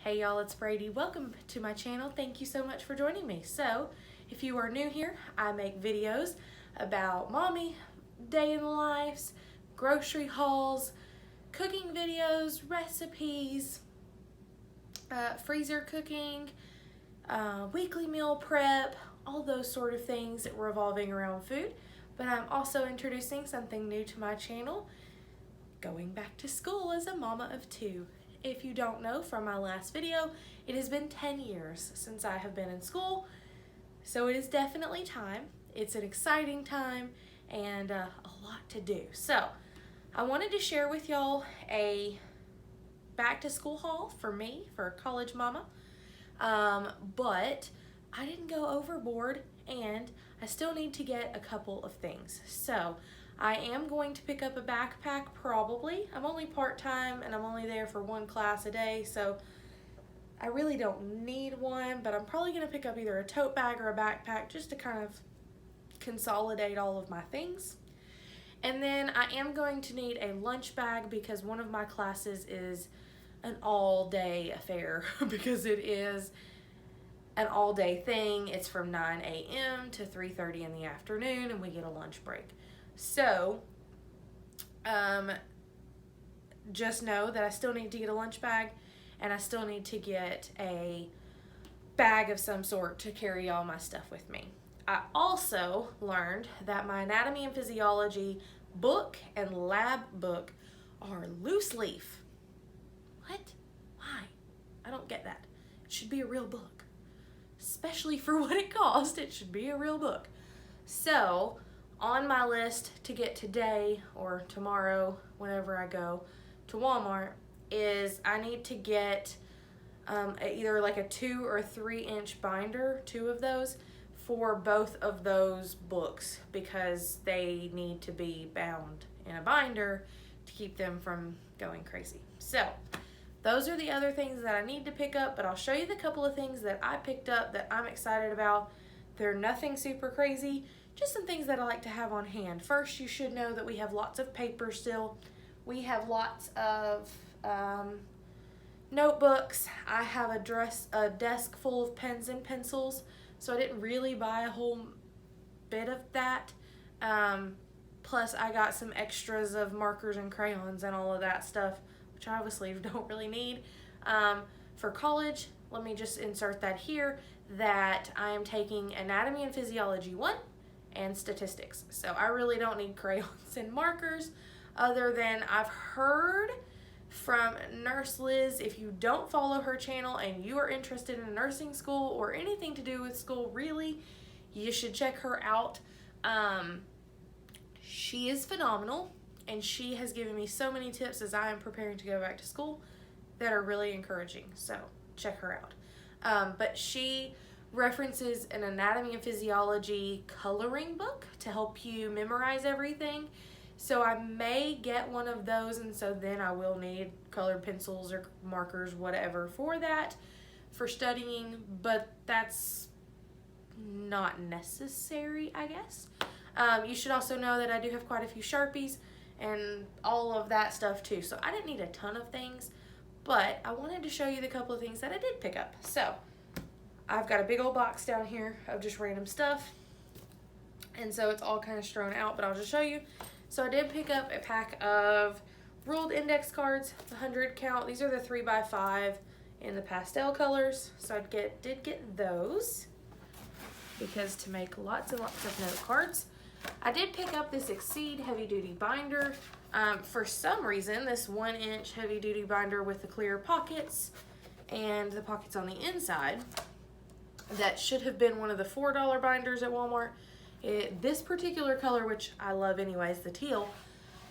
Hey y'all, it's Brady. Welcome to my channel. Thank you so much for joining me. So, if you are new here, I make videos about mommy, day in the lives, grocery hauls, cooking videos, recipes, freezer cooking, weekly meal prep, all those sort of things revolving around food. But I'm also introducing something new to my channel, going back to school as a mama of two. If you don't know from my last video, it has been 10 years since I have been in school, so it is definitely time. It's an exciting time and a lot to do. So I wanted to share with y'all a back to school haul for me, for a college mama, but I didn't go overboard and I still need to get a couple of things. So I am going to pick up a backpack probably. I'm only part-time and I'm only there for one class a day, so I really don't need one, but I'm probably going to pick up either a tote bag or a backpack just to kind of consolidate all of my things. And then I am going to need a lunch bag because one of my classes is an all-day affair because it is an all-day thing. It's from 9 a.m. to 3:30 in the afternoon and we get a lunch break. So, just know that I still need to get a lunch bag and I still need to get a bag of some sort to carry all my stuff with me. I also learned that my anatomy and physiology book and lab book are loose leaf. What? Why? I don't get that. It should be a real book. Especially for what it cost, it should be a real book. So, on my list to get today or tomorrow, whenever I go to Walmart, is I need to get either like a 2 or 3 inch binder, 2 of those, for both of those books because they need to be bound in a binder to keep them from going crazy. So those are the other things that I need to pick up, but I'll show you the couple of things that I picked up that I'm excited about. They're nothing super crazy, just some things that I like to have on hand. First, you should know that we have lots of paper still. We have lots of notebooks. I have a desk full of pens and pencils, so I didn't really buy a whole bit of that. Plus, I got some extras of markers and crayons and all of that stuff, which I obviously don't really need. For college, let me just insert that here, that I am taking Anatomy and Physiology 1 and Statistics. So I really don't need crayons and markers, other than I've heard from Nurse Liz, if you don't follow her channel and you are interested in nursing school or anything to do with school really, you should check her out. She is phenomenal and she has given me so many tips as I am preparing to go back to school that are really encouraging, so check her out. But she references an anatomy and physiology coloring book to help you memorize everything. So I may get one of those, and so then I will need colored pencils or markers, whatever, for that, for studying, but that's not necessary, I guess. You should also know that I do have quite a few Sharpies and all of that stuff too. So I didn't need a ton of things, but I wanted to show you the couple of things that I did pick up. So I've got a big old box down here of just random stuff, and so it's all kind of strewn out, but I'll just show you. So I did pick up a pack of ruled index cards, the 100 count. These are the 3x5 in the pastel colors. So I did get those because to make lots and lots of note cards. I did pick up this Exceed heavy duty binder. For some reason, this 1 inch heavy duty binder with the clear pockets and the pockets on the inside, that should have been one of the $4 binders at Walmart. This particular color, which I love anyways, the teal,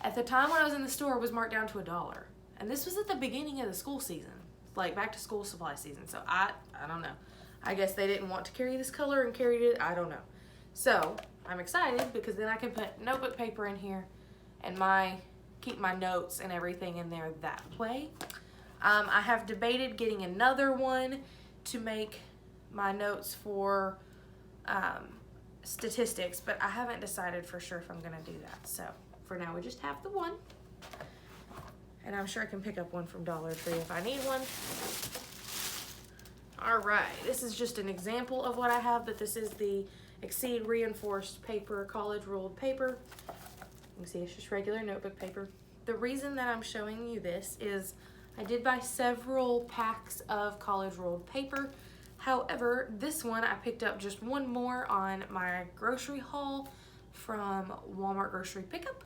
at the time when I was in the store was marked down to $1. And this was at the beginning of the school season, like back to school supply season. So I don't know. I guess they didn't want to carry this color and carried it. I don't know. So I'm excited because then I can put notebook paper in here and keep my notes and everything in there that way. I have debated getting another one to make my notes for statistics, but I haven't decided for sure if I'm gonna do that. So for now we just have the one, and I'm sure I can pick up one from Dollar Tree if I need one. All right, this is just an example of what I have, but this is the Exceed reinforced paper, college ruled paper. You can see it's just regular notebook paper. The reason that I'm showing you this is I did buy several packs of college rolled paper. However, this one I picked up just one more on my grocery haul from Walmart Grocery Pickup.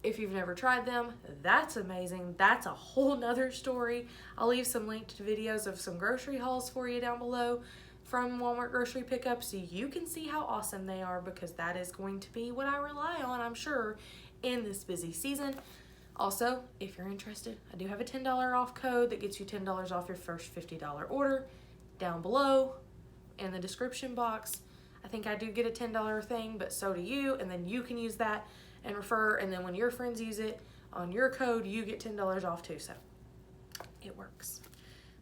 If you've never tried them, that's amazing. That's a whole nother story. I'll leave some linked videos of some grocery hauls for you down below from Walmart Grocery Pickup so you can see how awesome they are, because that is going to be what I rely on, I'm sure, in this busy season. Also, if you're interested, I do have a $10 off code that gets you $10 off your first $50 order down below in the description box. I think I do get a $10 thing, but so do you, and then you can use that and refer, and then when your friends use it on your code, you get $10 off too, so it works.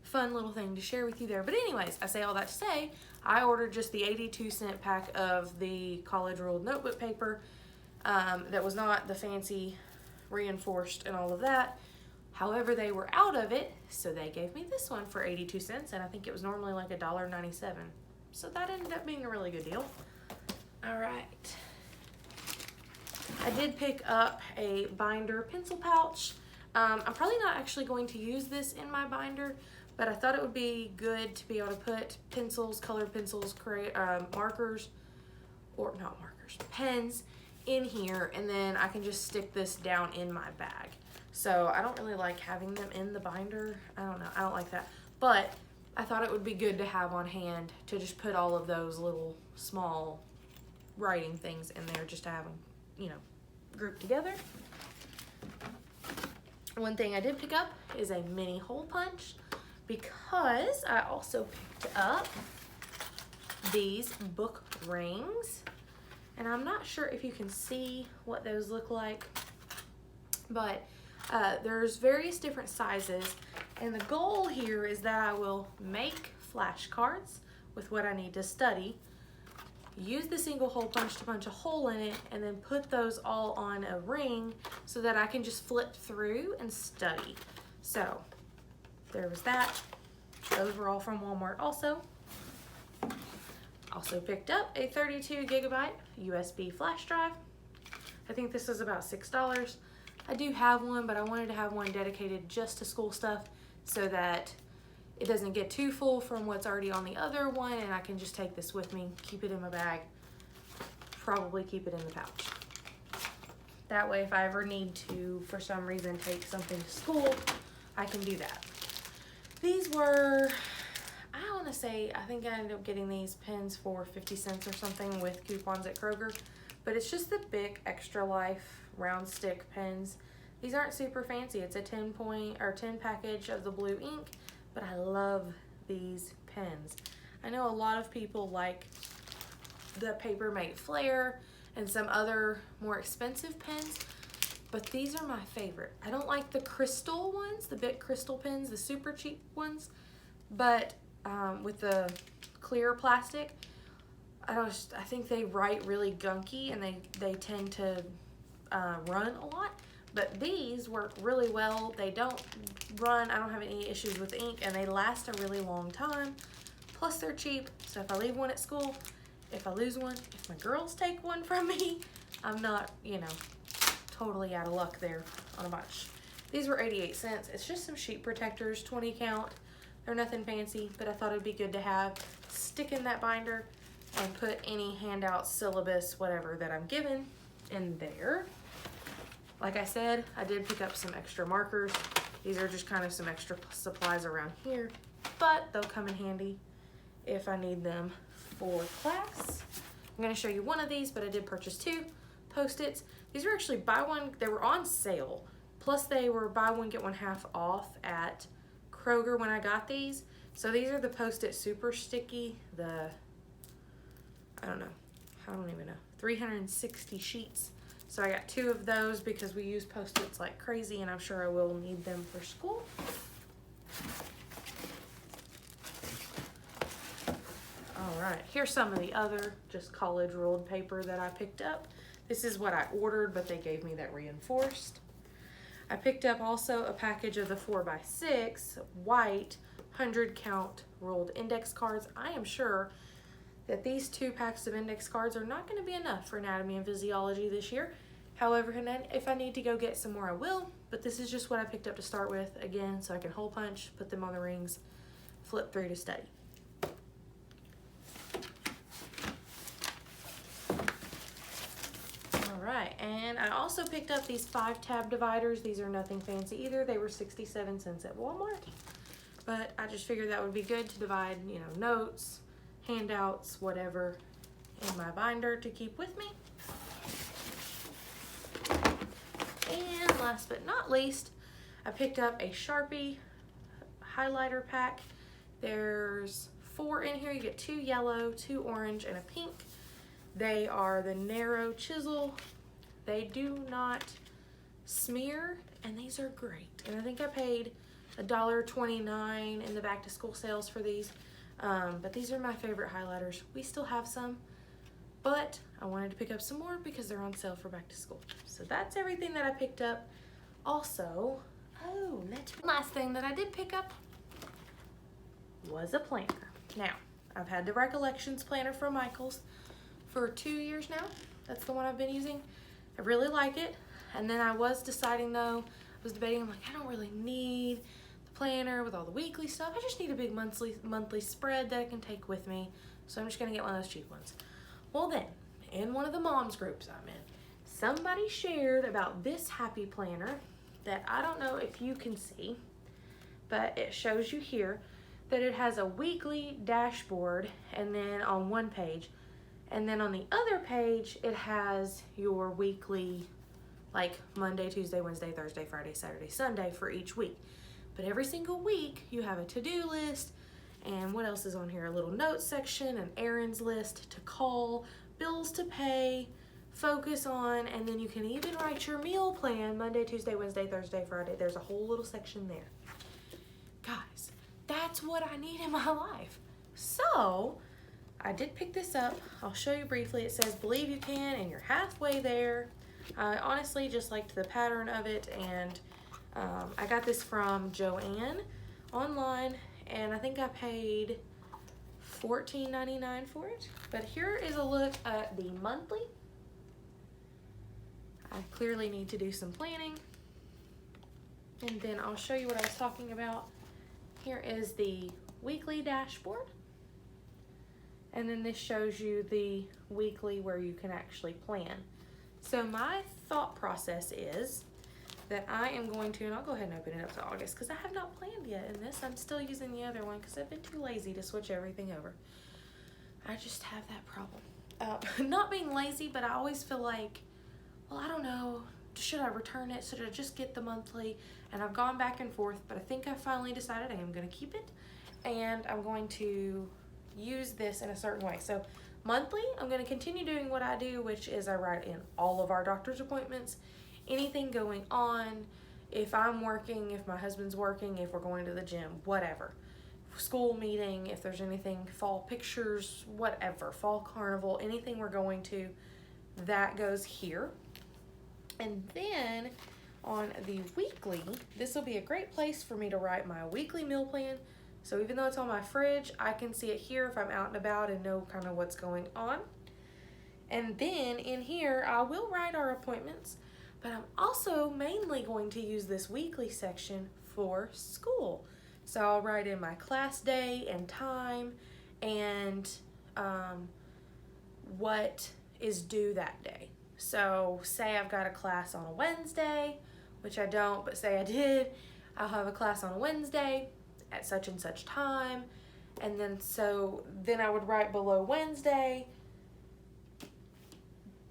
Fun little thing to share with you there. But anyways, I say all that to say, I ordered just the 82-cent pack of the college ruled notebook paper that was not the fancy reinforced and all of that. However, they were out of it, so they gave me this one for 82 cents, and I think it was normally like $1.97. So that ended up being a really good deal. All right. I did pick up a binder pencil pouch. I'm probably not actually going to use this in my binder, but I thought it would be good to be able to put pencils, colored pencils, markers, or not markers, pens in here, and then I can just stick this down in my bag. So I don't really like having them in the binder. I don't know, I don't like that. But I thought it would be good to have on hand to just put all of those little small writing things in there, just to have them, you know, grouped together. One thing I did pick up is a mini hole punch, because I also picked up these book rings, and I'm not sure if you can see what those look like, but there's various different sizes, and the goal here is that I will make flashcards with what I need to study, use the single hole punch to punch a hole in it, and then put those all on a ring so that I can just flip through and study. So there was that. Those were all from Walmart also. Also picked up a 32 gigabyte USB flash drive. I think this was about $6. I do have one, but I wanted to have one dedicated just to school stuff so that it doesn't get too full from what's already on the other one, and I can just take this with me, keep it in my bag, probably keep it in the pouch. That way, if I ever need to, for some reason, take something to school, I can do that. These were, I want to say, I think I ended up getting these pens for 50 cents or something with coupons at Kroger, but it's just the Bic Extra Life round stick pens. These aren't super fancy. It's a 10 package of the blue ink, but I love these pens. I know a lot of people like the Paper Mate Flare and some other more expensive pens, but these are my favorite. I don't like the crystal ones, the Bic crystal pens, the super cheap ones, but with the clear plastic, I think they write really gunky, and they tend to run a lot. But these work really well. They don't run. I don't have any issues with ink, and they last a really long time. Plus, they're cheap. So if I leave one at school, if I lose one, if my girls take one from me, I'm not, you know, totally out of luck there on a bunch. These were 88 cents. It's just some sheet protectors, 20 count. They're nothing fancy, but I thought it'd be good to have. Stick in that binder and put any handouts, syllabus, whatever that I'm given in there. Like I said, I did pick up some extra markers. These are just kind of some extra supplies around here, but they'll come in handy if I need them for class. I'm going to show you one of these, but I did purchase two Post-its. These were actually buy one, they were on sale. Plus they were buy one, get one half off at Kroger when I got these. So these are the Post-it Super Sticky, I don't even know, 360 sheets. So I got two of those because we use Post-its like crazy, and I'm sure I will need them for school. All right, here's some of the other just college rolled paper that I picked up. This is what I ordered, but they gave me that reinforced. I picked up also a package of the 4x6 white 100 count ruled index cards. I am sure that these 2 packs of index cards are not going to be enough for anatomy and physiology this year. However, if I need to go get some more, I will. But this is just what I picked up to start with, again, so I can hole punch, put them on the rings, flip through to study. Alright, and I also picked up these 5-tab dividers. These are nothing fancy either. They were 67 cents at Walmart. But I just figured that would be good to divide, you know, notes, handouts, whatever, in my binder to keep with me. And last but not least, I picked up a Sharpie highlighter pack. There's 4 in here. You get 2 yellow, 2 orange, and a pink. They are the narrow chisel. They do not smear, and these are great. And I think I paid $1.29 in the back to school sales for these. But these are my favorite highlighters. We still have some, but I wanted to pick up some more because they're on sale for back to school. So that's everything that I picked up. Also, last thing that I did pick up was a planner. Now, I've had the Recollections planner from Michaels for 2 years now. That's the one I've been using. I really like it. And then I was deciding though, I was debating, I'm like, I don't really need the planner with all the weekly stuff. I just need a big monthly spread that I can take with me. So I'm just gonna get one of those cheap ones. Well then, in one of the moms groups I'm in, somebody shared about this happy planner that I don't know if you can see, but it shows you here that it has a weekly dashboard, and then on one page, and then on the other page it has your weekly, like Monday, Tuesday, Wednesday, Thursday, Friday, Saturday, Sunday for each week. But every single week you have a to-do list, and what else is on here? A little notes section, an errands list to call, bills to pay, focus on, and then you can even write your meal plan Monday, Tuesday, Wednesday, Thursday, Friday. There's a whole little section there. Guys, that's what I need in my life. So I did pick this up. I'll show you briefly. It says believe you can, and you're halfway there. I honestly just liked the pattern of it, and I got this from Joanne online, and I think I paid $14.99 for it. But here is a look at the monthly. I clearly need to do some planning, and then I'll show you what I was talking about. Here is the weekly dashboard, and then this shows you the weekly where you can actually plan. So my thought process is that I am going to, and I'll go ahead and open it up to August because I have not planned yet in this. I'm still using the other one because I've been too lazy to switch everything over. I just have that problem. Not being lazy, but I always feel like, well, I don't know, should I return it? Should I just get the monthly? And I've gone back and forth, but I think I finally decided I am going to keep it, and I'm going to use this in a certain way. So monthly, I'm going to continue doing what I do, which is I write in all of our doctor's appointments, anything going on, if I'm working, if my husband's working, if we're going to the gym, whatever. School meeting, if there's anything, fall pictures, whatever, fall carnival, anything we're going to, that goes here. And then on the weekly, this will be a great place for me to write my weekly meal plan. So even though it's on my fridge, I can see it here if I'm out and about and know kind of what's going on. And then in here, I will write our appointments, but I'm also mainly going to use this weekly section for school. So I'll write in my class day and time, and what is due that day. So say I've got a class on a Wednesday, which I don't, but say I did, I'll have a class on a Wednesday at such and such time. And then then I would write below Wednesday,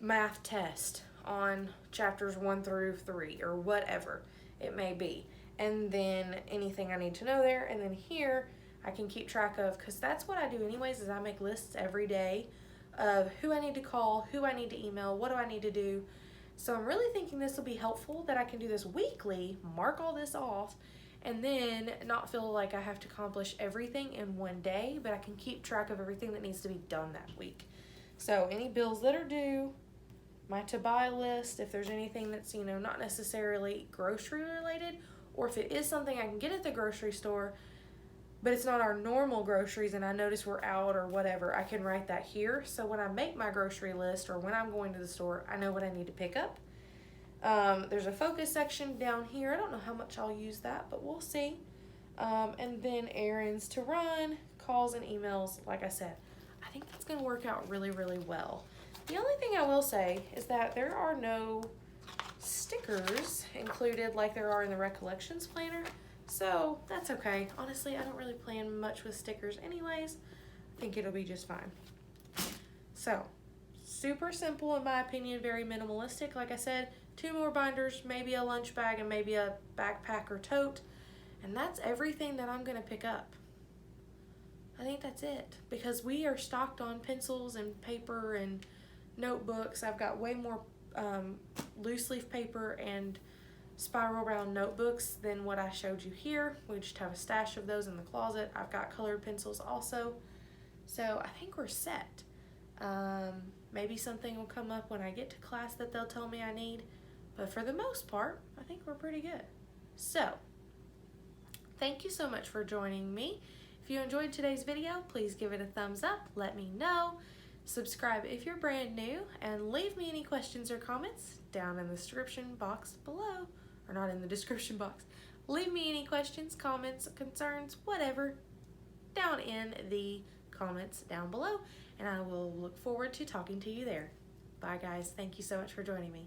math test on chapters 1 through 3 or whatever it may be. And then anything I need to know there. And then here I can keep track of, because that's what I do anyways, is I make lists every day of who I need to call, who I need to email, what do I need to do. So I'm really thinking this will be helpful, that I can do this weekly, mark all this off, and then not feel like I have to accomplish everything in one day, but I can keep track of everything that needs to be done that week. So any bills that are due, my to-buy list, if there's anything that's, you know, not necessarily grocery related, or if it is something I can get at the grocery store, but it's not our normal groceries and I notice we're out or whatever, I can write that here. So when I make my grocery list or when I'm going to the store, I know what I need to pick up. There's a focus section down here. I don't know how much I'll use that, but we'll see. And then errands to run, calls and emails, like I said. I think that's going to work out really, really well. The only thing I will say is that there are no stickers included like there are in the recollections planner. So that's okay. Honestly, I don't really plan much with stickers anyways. I think it'll be just fine. So, super simple in my opinion, very minimalistic. Like I said, 2 more binders, maybe a lunch bag, and maybe a backpack or tote. And that's everything that I'm going to pick up. I think that's it. Because we are stocked on pencils and paper and notebooks. I've got way more loose leaf paper and spiral bound notebooks than what I showed you here. We just have a stash of those in the closet. I've got colored pencils also. So I think we're set. Maybe something will come up when I get to class that they'll tell me I need. But for the most part, I think we're pretty good. So, thank you so much for joining me. If you enjoyed today's video, please give it a thumbs up. Let me know. Subscribe if you're brand new. And leave me any questions or comments down in the description box below. Or not in the description box. Leave me any questions, comments, concerns, whatever, down in the comments down below. And I will look forward to talking to you there. Bye guys. Thank you so much for joining me.